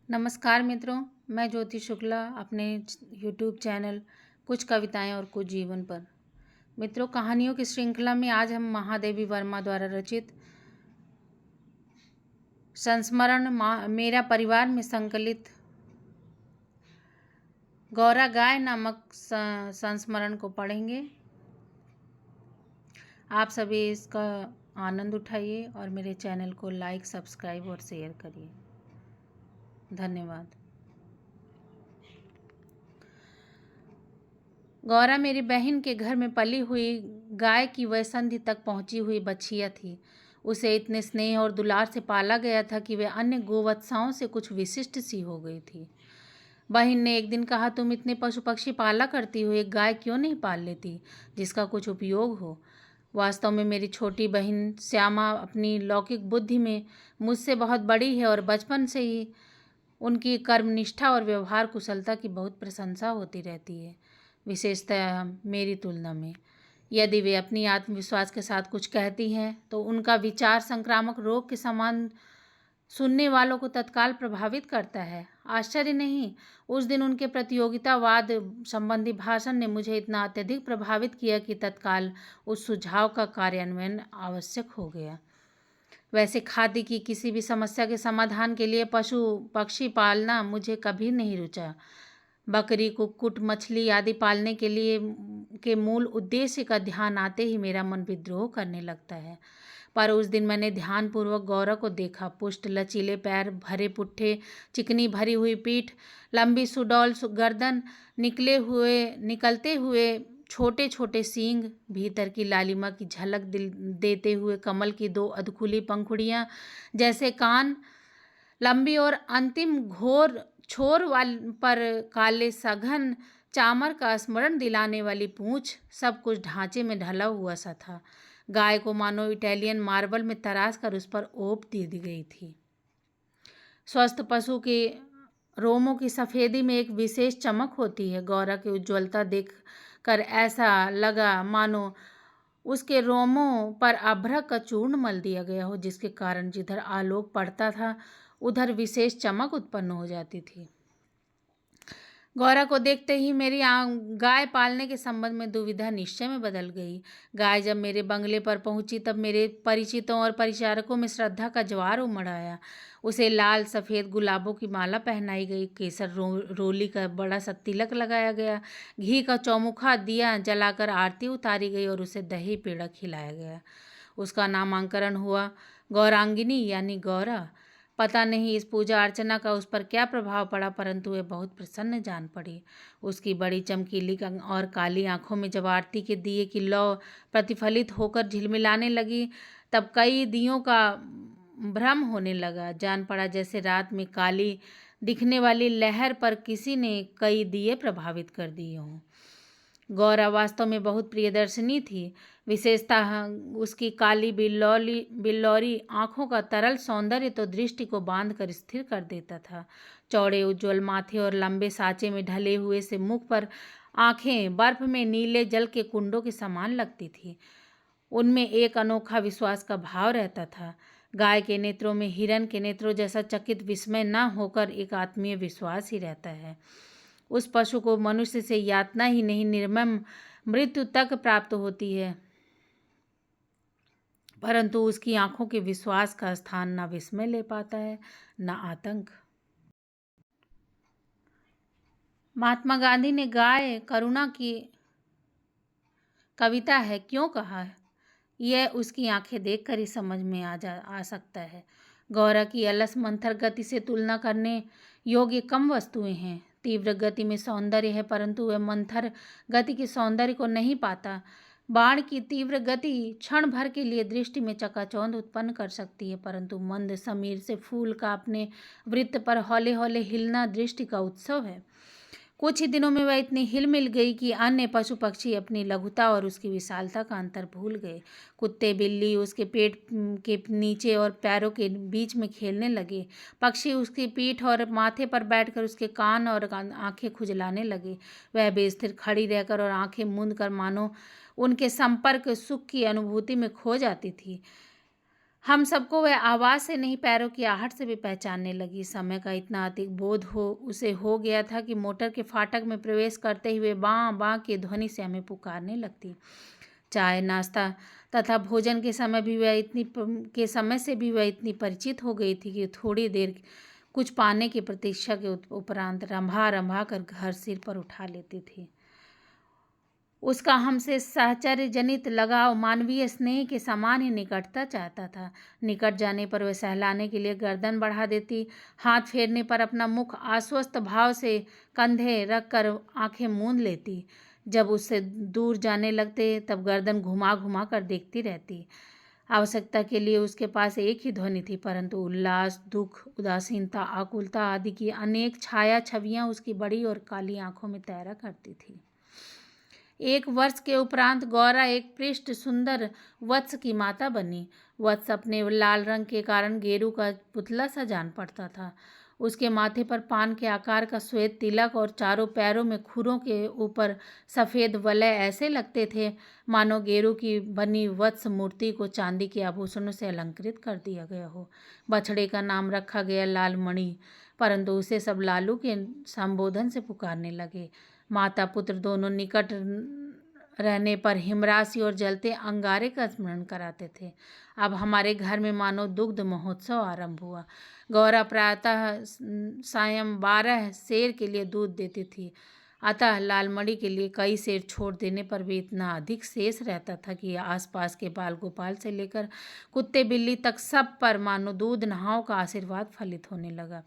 नमस्कार मित्रों, मैं ज्योति शुक्ला अपने यूट्यूब चैनल कुछ कविताएं और कुछ जीवन पर। मित्रों, कहानियों की श्रृंखला में आज हम महादेवी वर्मा द्वारा रचित संस्मरण मेरा परिवार में संकलित गौरा गाय नामक संस्मरण को पढ़ेंगे। आप सभी इसका आनंद उठाइए और मेरे चैनल को लाइक, सब्सक्राइब और शेयर करिए। धन्यवाद। गौरा मेरी बहन के घर में पली हुई गाय की वयसंधि तक पहुंची हुई बछिया थी। उसे इतने स्नेह और दुलार से पाला गया था कि वह अन्य गोवत्साओं से कुछ विशिष्ट सी हो गई थी। बहन ने एक दिन कहा, तुम इतने पशु पक्षी पाला करती हो, एक गाय क्यों नहीं पाल लेती जिसका कुछ उपयोग हो। वास्तव में मेरी छोटी बहन श्यामा अपनी लौकिक बुद्धि में मुझसे बहुत बड़ी है और बचपन से ही उनकी कर्मनिष्ठा और व्यवहार कुशलता की बहुत प्रशंसा होती रहती है, विशेषतः मेरी तुलना में। यदि वे अपनी आत्मविश्वास के साथ कुछ कहती हैं तो उनका विचार संक्रामक रोग के समान सुनने वालों को तत्काल प्रभावित करता है। आश्चर्य नहीं, उस दिन उनके प्रतियोगितावाद संबंधी भाषण ने मुझे इतना अत्यधिक प्रभावित किया कि तत्काल उस सुझाव का कार्यान्वयन आवश्यक हो गया। वैसे खाद्य की किसी भी समस्या के समाधान के लिए पशु पक्षी पालना मुझे कभी नहीं रुचा। बकरी, कुक्कुट, मछली आदि पालने के लिए के मूल उद्देश्य का ध्यान आते ही मेरा मन विद्रोह करने लगता है। पर उस दिन मैंने ध्यानपूर्वक गौरा को देखा। पुष्ट लचीले पैर, भरे पुट्ठे, चिकनी भरी हुई पीठ, लंबी सुडौल गर्दन, निकलते हुए छोटे छोटे सींग, भीतर की लालिमा की झलक देते हुए कमल की दो अधखुली पंखुड़ियाँ जैसे कान, लंबी और अंतिम घोर छोर पर काले सघन चामर का स्मरण दिलाने वाली पूंछ, सब कुछ ढांचे में ढला हुआ सा था। गाय को मानो इटालियन मार्बल में तराश कर उस पर ओप दे दी गई थी। स्वस्थ पशु के रोमों की सफ़ेदी में एक विशेष चमक होती है। गौरा की उज्ज्वलता देख कर ऐसा लगा मानो उसके रोमों पर अभ्रक का चूर्ण मल दिया गया हो, जिसके कारण जिधर आलोक पड़ता था उधर विशेष चमक उत्पन्न हो जाती थी। गौरा को देखते ही मेरी गाय पालने के संबंध में दुविधा निश्चय में बदल गई। गाय जब मेरे बंगले पर पहुंची तब मेरे परिचितों और परिचारकों में श्रद्धा का ज्वार उमड़ आया। उसे लाल सफ़ेद गुलाबों की माला पहनाई गई, केसर रोली का बड़ा सा तिलक लगाया गया, घी का चौमुखा दिया जलाकर आरती उतारी गई और उसे दही पेड़ा खिलाया गया। उसका नामांकरण हुआ गौरांगिनी यानी गौरा। पता नहीं इस पूजा अर्चना का उस पर क्या प्रभाव पड़ा, परंतु वह बहुत प्रसन्न जान पड़ी। उसकी बड़ी चमकीली और काली आंखों में जब आरती के दिए की लौ प्रतिफलित होकर झिलमिलाने लगी तब कई दियों का भ्रम होने लगा। जान पड़ा जैसे रात में काली दिखने वाली लहर पर किसी ने कई दिए प्रभावित कर दिए हों। गौरा वास्तव में बहुत प्रियदर्शनी थी। विशेषतः उसकी काली बिल्लौरी आंखों का तरल सौंदर्य तो दृष्टि को बांध कर स्थिर कर देता था। चौड़े उज्ज्वल माथे और लंबे साँचे में ढले हुए से मुख पर आंखें बर्फ में नीले जल के कुंडों के समान लगती थी। उनमें एक अनोखा विश्वास का भाव रहता था। गाय के नेत्रों में हिरन के नेत्रों जैसा चकित विस्मय न होकर एक आत्मीय विश्वास ही रहता है। उस पशु को मनुष्य से यातना ही नहीं, निर्मम मृत्यु तक प्राप्त होती है, परंतु उसकी आंखों के विश्वास का स्थान न विस्मय ले पाता है न आतंक। महात्मा गांधी ने गाय करुणा की कविता है क्यों कहा है, यह उसकी आंखें देखकर ही समझ में आ सकता है। गौरा की अलस मंथर गति से तुलना करने योग्य कम वस्तुएं हैं। तीव्र गति में सौंदर्य है, परंतु वह मंथर गति के सौंदर्य को नहीं पाता। बाण की तीव्र गति क्षण भर के लिए दृष्टि में चकाचौंध उत्पन्न कर सकती है, परंतु मंद समीर से फूल का अपने वृत्त पर हौले हौले हिलना दृष्टि का उत्सव है। कुछ ही दिनों में वह इतनी हिल मिल गई कि अन्य पशु पक्षी अपनी लघुता और उसकी विशालता का अंतर भूल गए। कुत्ते बिल्ली उसके पेट के नीचे और पैरों के बीच में खेलने लगे। पक्षी उसकी पीठ और माथे पर बैठकर उसके कान और आंखें खुजलाने लगे। वह बेस्थिर खड़ी रहकर और आंखें मूंद कर मानो उनके संपर्क सुख की अनुभूति में खो जाती थी। हम सबको वह आवाज़ से नहीं, पैरों की आहट से भी पहचानने लगी। समय का इतना अधिक बोध उसे हो गया था कि मोटर के फाटक में प्रवेश करते हुए बाँ बाँ की ध्वनि से हमें पुकारने लगती। चाय, नाश्ता तथा भोजन के समय से भी वह इतनी परिचित हो गई थी कि थोड़ी देर कुछ पाने की प्रतीक्षा के उपरांत रंभा रंभा कर घर सिर पर उठा लेती थी। उसका हमसे साहचर्य जनित लगाव मानवीय स्नेह के समान ही निकटता चाहता था। निकट जाने पर वह सहलाने के लिए गर्दन बढ़ा देती, हाथ फेरने पर अपना मुख आश्वस्त भाव से कंधे रख कर आंखें मूंद लेती। जब उससे दूर जाने लगते तब गर्दन घुमा घुमा कर देखती रहती। आवश्यकता के लिए उसके पास एक ही ध्वनि थी, परंतु उल्लास, दुख, उदासीनता, आकुलता आदि की अनेक छाया छवियां उसकी बड़ी और काली आंखों में तैरा करती थी। 1 वर्ष के उपरांत गौरा एक पृष्ठ सुंदर वत्स की माता बनी। वत्स अपने लाल रंग के कारण गेरू का पुतला सा जान पड़ता था। उसके माथे पर पान के आकार का श्वेत तिलक और चारों पैरों में खुरों के ऊपर सफ़ेद वलय ऐसे लगते थे मानो गेरू की बनी वत्स मूर्ति को चांदी के आभूषणों से अलंकृत कर दिया गया हो। बछड़े का नाम रखा गया लालमणि, परंतु उसे सब लालू के संबोधन से पुकारने लगे। माता पुत्र दोनों निकट रहने पर हिमराशि और जलते अंगारे का स्मरण कराते थे। अब हमारे घर में मानो दुग्ध महोत्सव आरंभ हुआ। गौरा प्रातः सायं 12 सेर के लिए दूध देती थी, अतः लालमणि के लिए कई सेर छोड़ देने पर भी इतना अधिक शेष रहता था कि आसपास के बाल गोपाल से लेकर कुत्ते बिल्ली तक सब पर मानो दूध नहाओं का आशीर्वाद फलित होने लगा।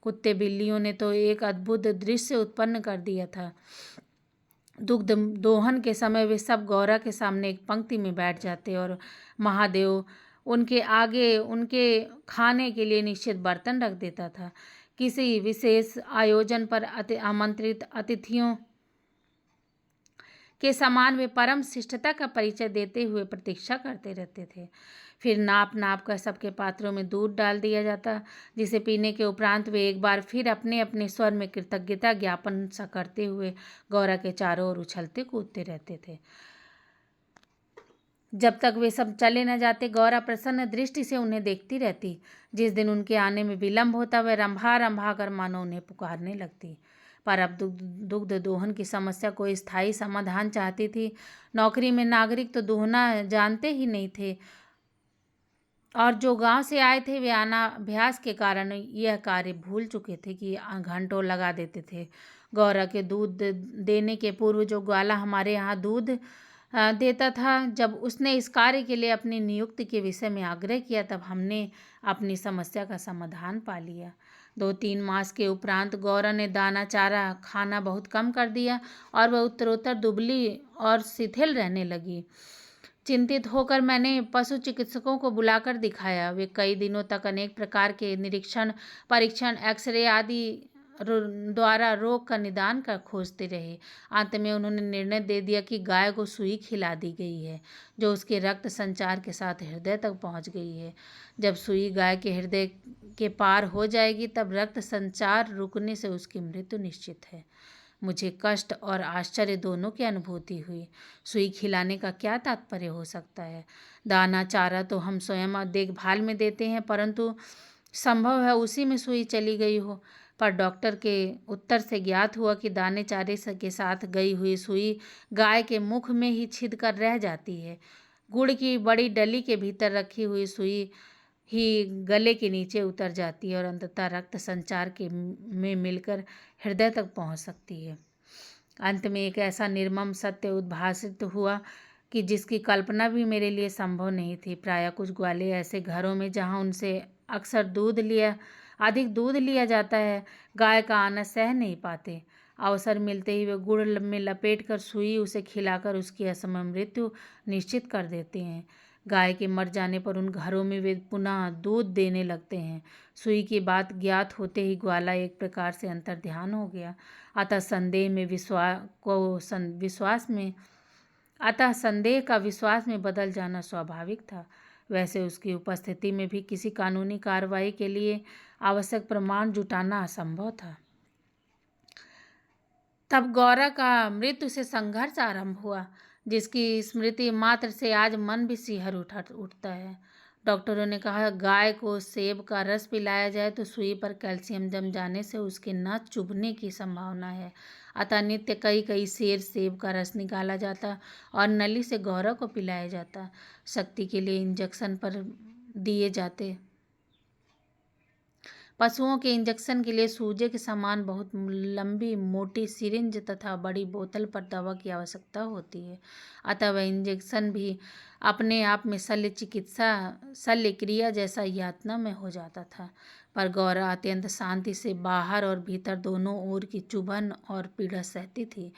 कुत्ते बिल्लियों ने तो एक अद्भुत दृश्य उत्पन्न कर दिया था। दुग्ध दोहन के समय वे सब गौरा के सामने एक पंक्ति में बैठ जाते और महादेव उनके आगे उनके खाने के लिए निश्चित बर्तन रख देता था। किसी विशेष आयोजन पर आमंत्रित अतिथियों के समान वे परम शिष्टता का परिचय देते हुए प्रतीक्षा करते रहते थे। फिर नाप नाप कर सबके पात्रों में दूध डाल दिया जाता, जिसे पीने के उपरांत वे एक बार फिर अपने अपने स्वर में कृतज्ञता ज्ञापन सा करते हुए गौरा के चारों ओर उछलते कूदते रहते थे। जब तक वे सब चले न जाते गौरा प्रसन्न दृष्टि से उन्हें देखती रहती। जिस दिन उनके आने में विलंब होता वह रंभा रंभा कर मानो उन्हें पुकारने लगती। पर अब दुग्ध दोहन की समस्या को स्थायी समाधान चाहती थी। नौकरी में नागरिक तो दोहना जानते ही नहीं थे, और जो गांव से आए थे वे अनाभ्यास के कारण यह कार्य भूल चुके थे कि घंटों लगा देते थे। गौरा के दूध देने के पूर्व जो ग्वाला हमारे यहाँ दूध देता था, जब उसने इस कार्य के लिए अपनी नियुक्ति के विषय में आग्रह किया तब हमने अपनी समस्या का समाधान पा लिया। 2-3 मास के उपरांत गौरा ने दाना चारा खाना बहुत कम कर दिया और वह उत्तरोत्तर दुबली और शिथिल रहने लगी। चिंतित होकर मैंने पशु चिकित्सकों को बुलाकर दिखाया। वे कई दिनों तक अनेक प्रकार के निरीक्षण, परीक्षण, एक्सरे आदि द्वारा रोग का निदान कर खोजते रहे। अंत में उन्होंने निर्णय दे दिया कि गाय को सुई खिला दी गई है, जो उसके रक्त संचार के साथ हृदय तक पहुंच गई है। जब सुई गाय के हृदय के पार हो जाएगी तब रक्त संचार रुकने से उसकी मृत्यु निश्चित है। मुझे कष्ट और आश्चर्य दोनों की अनुभूति हुई। सुई खिलाने का क्या तात्पर्य हो सकता है? दाना चारा तो हम स्वयं देखभाल में देते हैं, परंतु संभव है उसी में सुई चली गई हो। पर डॉक्टर के उत्तर से ज्ञात हुआ कि दाने चारे के साथ गई हुई सुई गाय के मुख में ही छिद कर रह जाती है। गुड़ की बड़ी डली के भीतर रखी हुई सुई ही गले के नीचे उतर जाती है और अंततः रक्त संचार में मिलकर हृदय तक पहुंच सकती है। अंत में एक ऐसा निर्मम सत्य उद्भासित हुआ कि जिसकी कल्पना भी मेरे लिए संभव नहीं थी। प्रायः कुछ ग्वाले ऐसे घरों में जहां उनसे अक्सर अधिक दूध लिया जाता है, गाय का आना सह नहीं पाते। अवसर मिलते ही वे गुड़ में लपेट कर सुई उसे खिलाकर उसकी असमय मृत्यु निश्चित कर देते हैं। गाय के मर जाने पर उन घरों में वे पुनः दूध देने लगते हैं। सुई की बात ज्ञात होते ही ग्वाला एक प्रकार से अंतर्ध्यान हो गया। अतः संदेह का विश्वास में बदल जाना स्वाभाविक था। वैसे उसकी उपस्थिति में भी किसी कानूनी कार्रवाई के लिए आवश्यक प्रमाण जुटाना असंभव था। तब गौरा का मृत्यु से संघर्ष आरंभ हुआ, जिसकी स्मृति मात्र से आज मन भी सिहर उठता है। डॉक्टरों ने कहा गाय को सेब का रस पिलाया जाए तो सुई पर कैल्शियम जम जाने से उसके नस चुभने की संभावना है। अतः नित्य कई कई सेर सेब का रस निकाला जाता और नली से गौरव को पिलाया जाता। शक्ति के लिए इंजेक्शन पर दिए जाते। पशुओं के इंजेक्शन के लिए सूजे के समान बहुत लंबी मोटी सिरिंज तथा बड़ी बोतल पर दवा की आवश्यकता होती है। अतः वह इंजेक्शन भी अपने आप में शल्य क्रिया जैसा यातना में हो जाता था। पर गौरा अत्यंत शांति से बाहर और भीतर दोनों ओर की चुभन और पीड़ा सहती थी।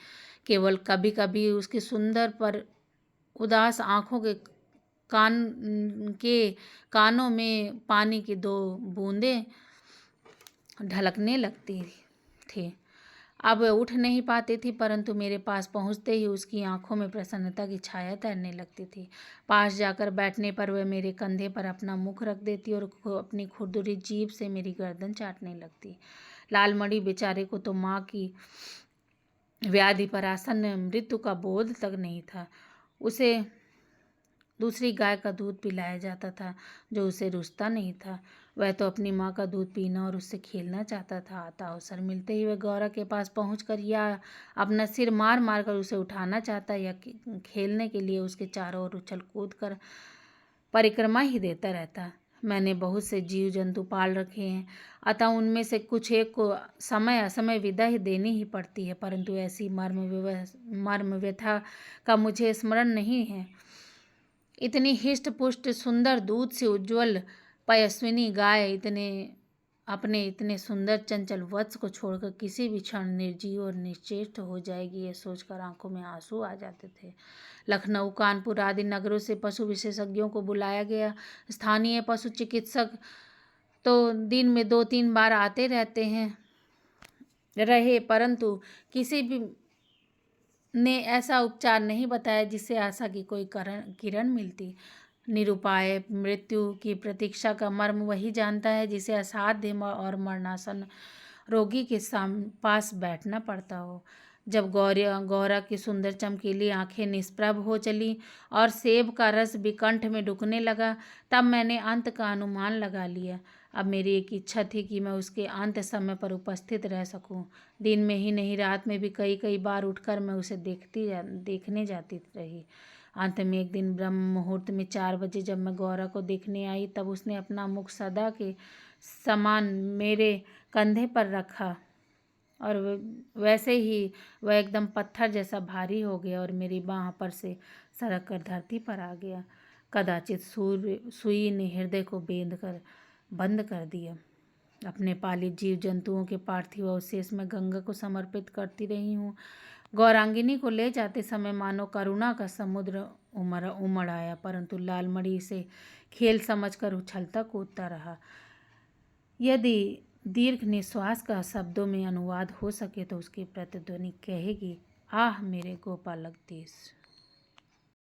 केवल कभी कभी उसके सुंदर पर उदास आंखों के कानों में पानी की 2 बूंदें ढलकने लगती थी। अब वह उठ नहीं पाती थी, परंतु मेरे पास पहुंचते ही उसकी आंखों में प्रसन्नता की छाया तैरने लगती थी। पास जाकर बैठने पर वह मेरे कंधे पर अपना मुख रख देती और अपनी खुरदुरी जीभ से मेरी गर्दन चाटने लगती। लालमणि बेचारे को तो माँ की व्याधि पर आसन्न मृत्यु का बोध तक नहीं था। उसे दूसरी गाय का दूध पिलाया जाता था जो उसे रुचता नहीं था। वह तो अपनी माँ का दूध पीना और उससे खेलना चाहता था। अतः अवसर मिलते ही वह गौरा के पास पहुंचकर या अपना सिर मार मार कर उसे उठाना चाहता या खेलने के लिए उसके चारों ओर उछल कूद कर परिक्रमा ही देता रहता। मैंने बहुत से जीव जंतु पाल रखे हैं, अतः उनमें से कुछ एक को समय असमय विदा ही देनी ही पड़ती है, परंतु ऐसी मर्म व्यथा का मुझे स्मरण नहीं है। इतनी हिष्ट पुष्ट सुंदर दूध से उज्ज्वल पयस्विनी गाय अपने इतने सुंदर चंचल वत्स को छोड़कर किसी भी क्षण निर्जीव और निश्चेष्ट हो जाएगी, यह सोचकर आंखों में आंसू आ जाते थे। लखनऊ, कानपुर आदि नगरों से पशु विशेषज्ञों को बुलाया गया। स्थानीय पशु चिकित्सक तो दिन में 2-3 बार आते रहे, परंतु किसी भी ने ऐसा उपचार नहीं बताया जिससे आशा की कोई किरण मिलती। निरुपाय मृत्यु की प्रतीक्षा का मर्म वही जानता है जिसे असाध्य और मरणासन रोगी के पास बैठना पड़ता हो। जब गौरा की सुंदर चमकीली आंखें निष्प्रभ हो चली और सेब का रस विकंठ में ढुकने लगा, तब मैंने अंत का अनुमान लगा लिया। अब मेरी एक इच्छा थी कि मैं उसके अंत समय पर उपस्थित रह सकूं। दिन में ही नहीं, रात में भी कई कई बार उठकर मैं उसे देखने जाती रही। अंत में एक दिन ब्रह्म मुहूर्त में 4 बजे जब मैं गौरा को देखने आई, तब उसने अपना मुख सदा के समान मेरे कंधे पर रखा और वैसे ही वह एकदम पत्थर जैसा भारी हो गया और मेरी बाँह पर से सरक कर धरती पर आ गया। कदाचित सुई ने हृदय को बंद कर दिया। अपने पालित जीव जंतुओं के पार्थिव अवशेष में गंगा को समर्पित करती रही हूँ। गौरांगिनी को ले जाते समय मानो करुणा का समुद्र उमड़ आया, परंतु लालमणि इसे खेल समझकर उछलता कूदता रहा। यदि दीर्घ निश्वास का शब्दों में अनुवाद हो सके तो उसकी प्रतिध्वनि कहेगी, आह मेरे गोपालक देश।